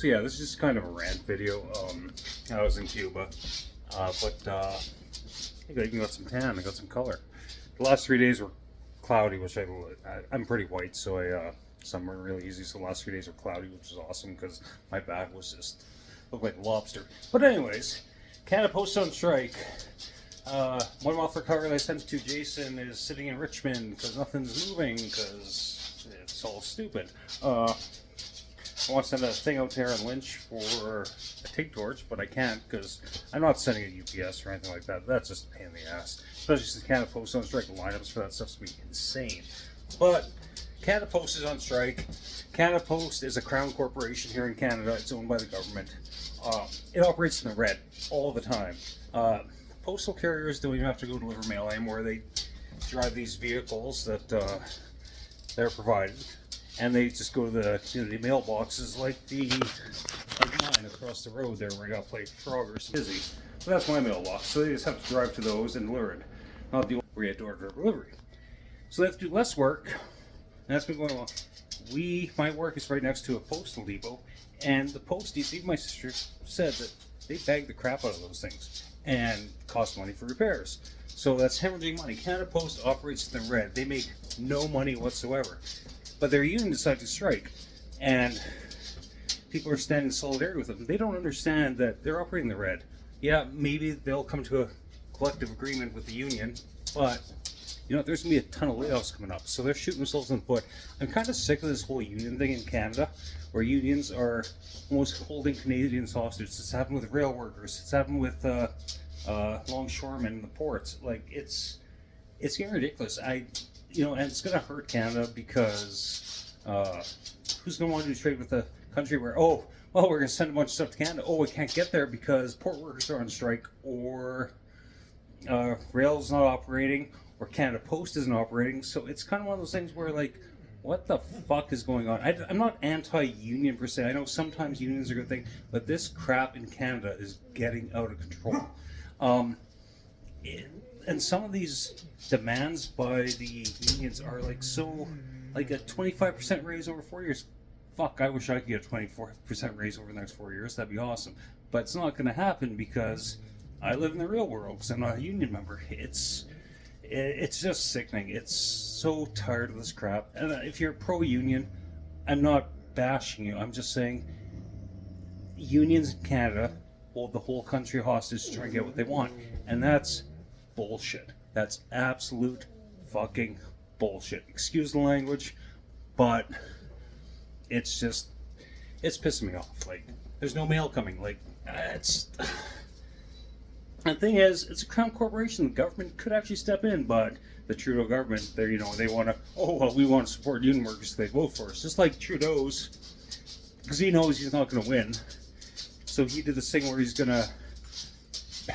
So yeah, this is just kind of a rant video. I was in Cuba, I even got some tan. I got some color. The last 3 days were cloudy, which I'm pretty white, so some were really easy. So the last 3 days were cloudy, which was awesome because my back was just looked like a lobster. But anyways, Canada Post on strike. One offer cover that I sent to Jason is sitting in Richmond because nothing's moving because it's all stupid. I want to send a thing out there in Lynch for a take torch, but I can't because I'm not sending a UPS or anything like that. That's just a pain in the ass. Especially since Canada Post on strike, the lineups for that stuff's going to be insane. But Canada Post is on strike. Canada Post is a crown corporation here in Canada. It's owned by the government. It operates in the red all the time. Postal carriers don't even have to go deliver mail anymore. They drive these vehicles that they're provided, and they just go to the mailboxes like mine across the road there where I got to play Frogger's busy. So that's my mailbox. So they just have to drive to those and deliver it. Not the where you door delivery. So they have to do less work, and that's been going on. My work is right next to a postal depot, and the posties, even my sister said that they bag the crap out of those things and cost money for repairs. So that's hemorrhaging money. Canada Post operates in the red. They make no money whatsoever. But their union decided to strike, and people are standing in solidarity with them. They don't understand that they're operating in the red. Yeah, maybe they'll come to a collective agreement with the union, but there's going to be a ton of layoffs coming up. So they're shooting themselves in the foot. I'm kind of sick of this whole union thing in Canada, where unions are almost holding Canadians hostage. It's happened with rail workers. It's happened with longshoremen in the ports. Like, it's getting ridiculous. And it's going to hurt Canada because who's going to want to do trade with a country where, we're going to send a bunch of stuff to Canada. We can't get there because port workers are on strike, or rail's not operating, or Canada Post isn't operating. So it's kind of one of those things where, like, what the fuck is going on? I'm not anti-union per se. I know sometimes unions are a good thing, but this crap in Canada is getting out of control. And some of these demands by the unions are like a 25% raise over 4 years. Fuck, I wish I could get a 24% raise over the next 4 years. That'd be awesome. But it's not going to happen because I live in the real world because I'm not a union member. It's just sickening. It's so tired of this crap. And if you're pro-union, I'm not bashing you. I'm just saying unions in Canada hold the whole country hostage to try and get what they want. And that's bullshit. That's absolute fucking bullshit. Excuse the language, but it's pissing me off. Like, there's no mail coming. Like, the thing is, it's a crown corporation. The government could actually step in, but the Trudeau government, they want to, we want to support union workers, so they vote for us. Just like Trudeau's, because he knows he's not going to win. So he did this thing where he's going to,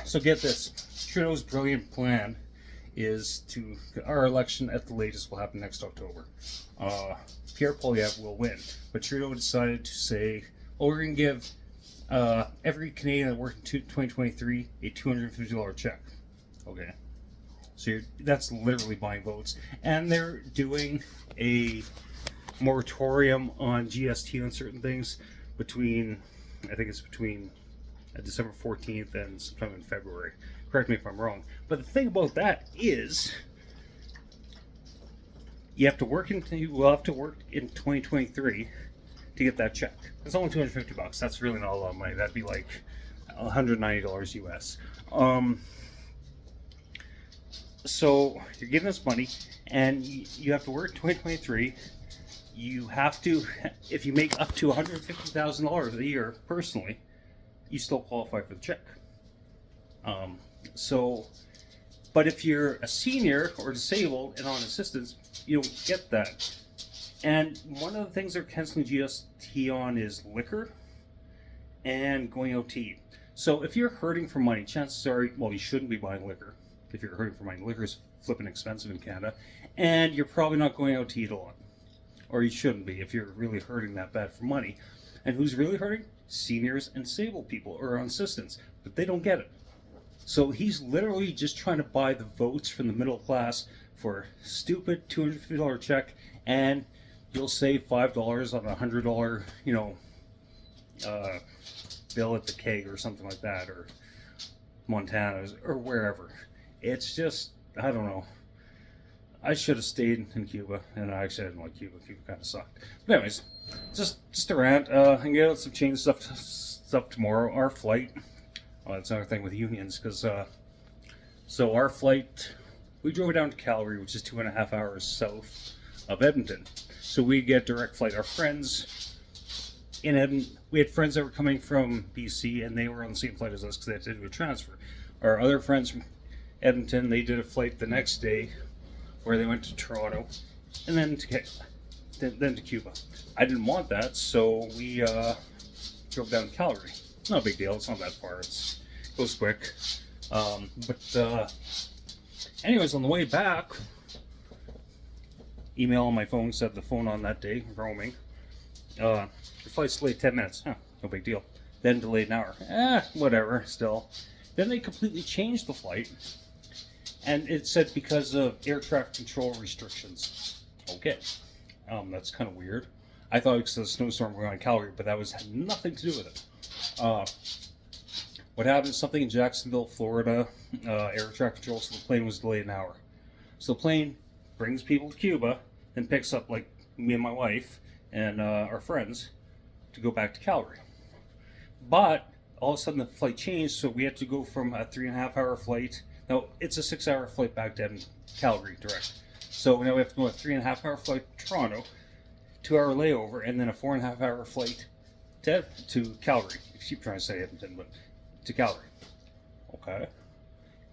so get this, Trudeau's brilliant plan is our election at the latest will happen next October. Pierre Poilievre will win, but Trudeau decided to say, we're going to give every Canadian that worked in 2023 a $250 check. Okay, so that's literally buying votes, and they're doing a moratorium on GST on certain things between December 14th and sometime in February. Correct me if I'm wrong. But the thing about that is, you will have to work in 2023 to get that check. It's only $250. That's really not a lot of money. That'd be like $190 US. So you're getting this money, and you have to work in 2023. You have to, if you make up to $150,000 a year personally, you still qualify for the check. But if you're a senior or disabled and on assistance, you don't get that. And one of the things they're canceling GST on is liquor and going out to eat. So if you're hurting for money, chances are, you shouldn't be buying liquor. If you're hurting for money, liquor is flipping expensive in Canada, and you're probably not going out to eat a lot. Or you shouldn't be if you're really hurting that bad for money. And who's really hurting? Seniors and disabled people or on assistance, but they don't get it. So he's literally just trying to buy the votes from the middle class for a stupid $250 check, and you'll save $5 on a $100, uh, Bill at the Keg or something like that, or Montana's or wherever. It's just, I don't know. I should have stayed in Cuba, and I actually didn't like Cuba. Cuba kind of sucked. But anyways, just a rant. I can get out some change stuff tomorrow. Our flight. Oh, that's another thing with unions, because so our flight, we drove down to Calgary, which is 2.5 hours south of Edmonton. So we get direct flight. Our friends in Edmonton, we had friends that were coming from BC, and they were on the same flight as us because they had to do a transfer. Our other friends from Edmonton, they did a flight the next day, where they went to Toronto, and then to Cuba. I didn't want that, so we drove down to Calgary. Not a big deal. It's not that far. It goes quick. Anyways, on the way back, email on my phone said the phone on that day, roaming. Your flight's delayed 10 minutes. Huh, no big deal. Then delayed an hour. Whatever, still. Then they completely changed the flight. And it said because of air traffic control restrictions. Okay. That's kind of weird. I thought it was a snowstorm going on in Calgary, but that had nothing to do with it. What happened is something in Jacksonville, Florida, air traffic control, so the plane was delayed an hour. So the plane brings people to Cuba, then picks up like me and my wife and our friends to go back to Calgary. But all of a sudden the flight changed, so we had to go from a 3.5 hour flight. Now, it's a 6 hour flight back to Calgary direct. So now we have to go a 3.5 hour flight to Toronto, 2 hour layover, and then a 4.5 hour flight to Calgary. I keep trying to say Edmonton, but to Calgary. Okay.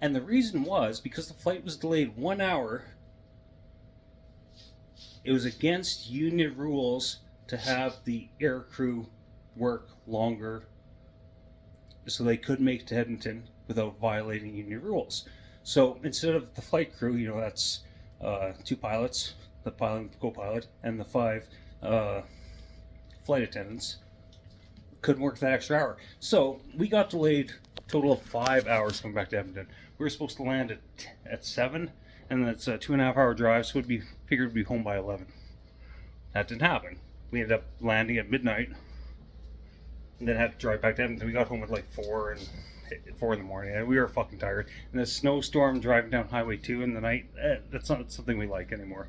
And the reason was because the flight was delayed 1 hour, it was against union rules to have the air crew work longer so they could make it to Edmonton without violating union rules. So instead of the flight crew, that's 2 pilots, the pilot and co-pilot, and the 5 flight attendants, couldn't work that extra hour. So we got delayed a total of 5 hours coming back to Edmonton. We were supposed to land at 7, and that's a 2.5 hour drive, so figured we'd be home by 11. That didn't happen. We ended up landing at midnight, and then had to drive back to Edmonton. We got home at like 4 in the morning, and we were fucking tired. And the snowstorm driving down Highway 2 in the night, that's not something we like anymore.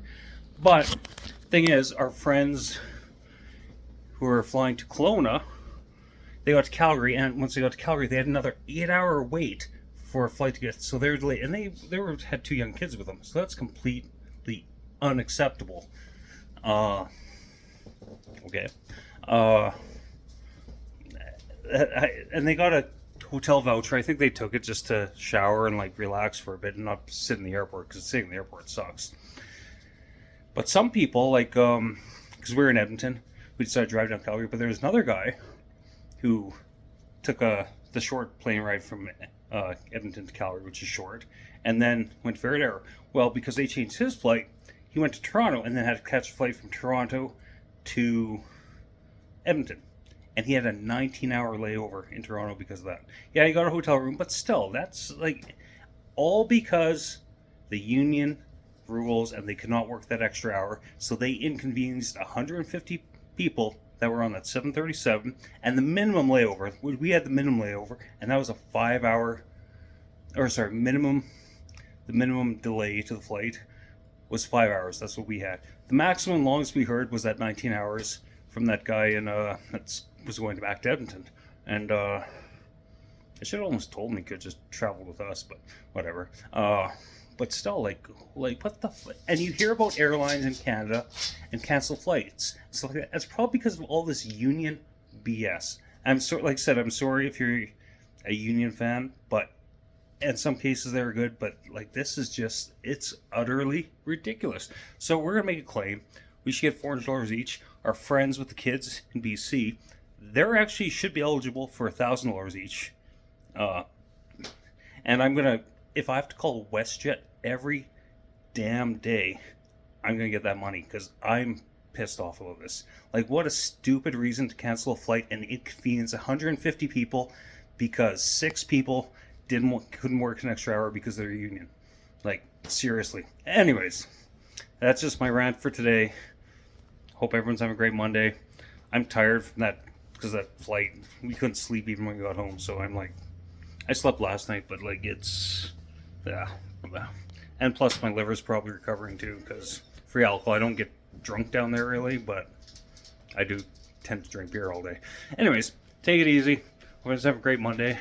But thing is, our friends who were flying to Kelowna, they got to Calgary, and once they got to Calgary, they had another 8 hour wait for a flight to get, so they were delayed, and they had 2 young kids with them, so that's completely unacceptable. Okay. And they got a hotel voucher. I think they took it just to shower and like relax for a bit and not sit in the airport, because sitting in the airport sucks. But some people, like, because we were in Edmonton, we decided to drive down Calgary, but there was another guy who took the short plane ride from Edmonton to Calgary, which is short, and then went to Varadero. Well, because they changed his flight, he went to Toronto and then had to catch a flight from Toronto to Edmonton. And he had a 19-hour layover in Toronto because of that. Yeah, he got a hotel room, but still, that's like all because the union rules and they could not work that extra hour. So they inconvenienced 150 people that were on that 737, and the minimum layover, we had the minimum layover, and that was a 5 hour, the minimum delay to the flight was 5 hours. That's what we had. The maximum longest we heard was that 19 hours from that guy in that was going back to Edmonton, and I should have almost told him he could just travel with us, but whatever. But still, like what the? And you hear about airlines in Canada and cancel flights. So like that. It's probably because of all this union BS. Like I said, I'm sorry if you're a union fan, but in some cases they're good. But like this is just, it's utterly ridiculous. So we're gonna make a claim. We should get $400 each. Our friends with the kids in BC, they're actually should be eligible for $1,000 each. And I'm gonna, if I have to call WestJet every damn day, I'm gonna get that money because I'm pissed off about this. Like, what a stupid reason to cancel a flight and inconvenience 150 people because 6 people couldn't work an extra hour because of their union. Like, seriously. Anyways, that's just my rant for today. Hope everyone's having a great Monday. I'm tired from that because that flight, we couldn't sleep even when we got home. So I'm like, I slept last night, but like yeah. And plus my liver's probably recovering too, because free alcohol, I don't get drunk down there really, but I do tend to drink beer all day. Anyways, take it easy. Hope you guys have a great Monday.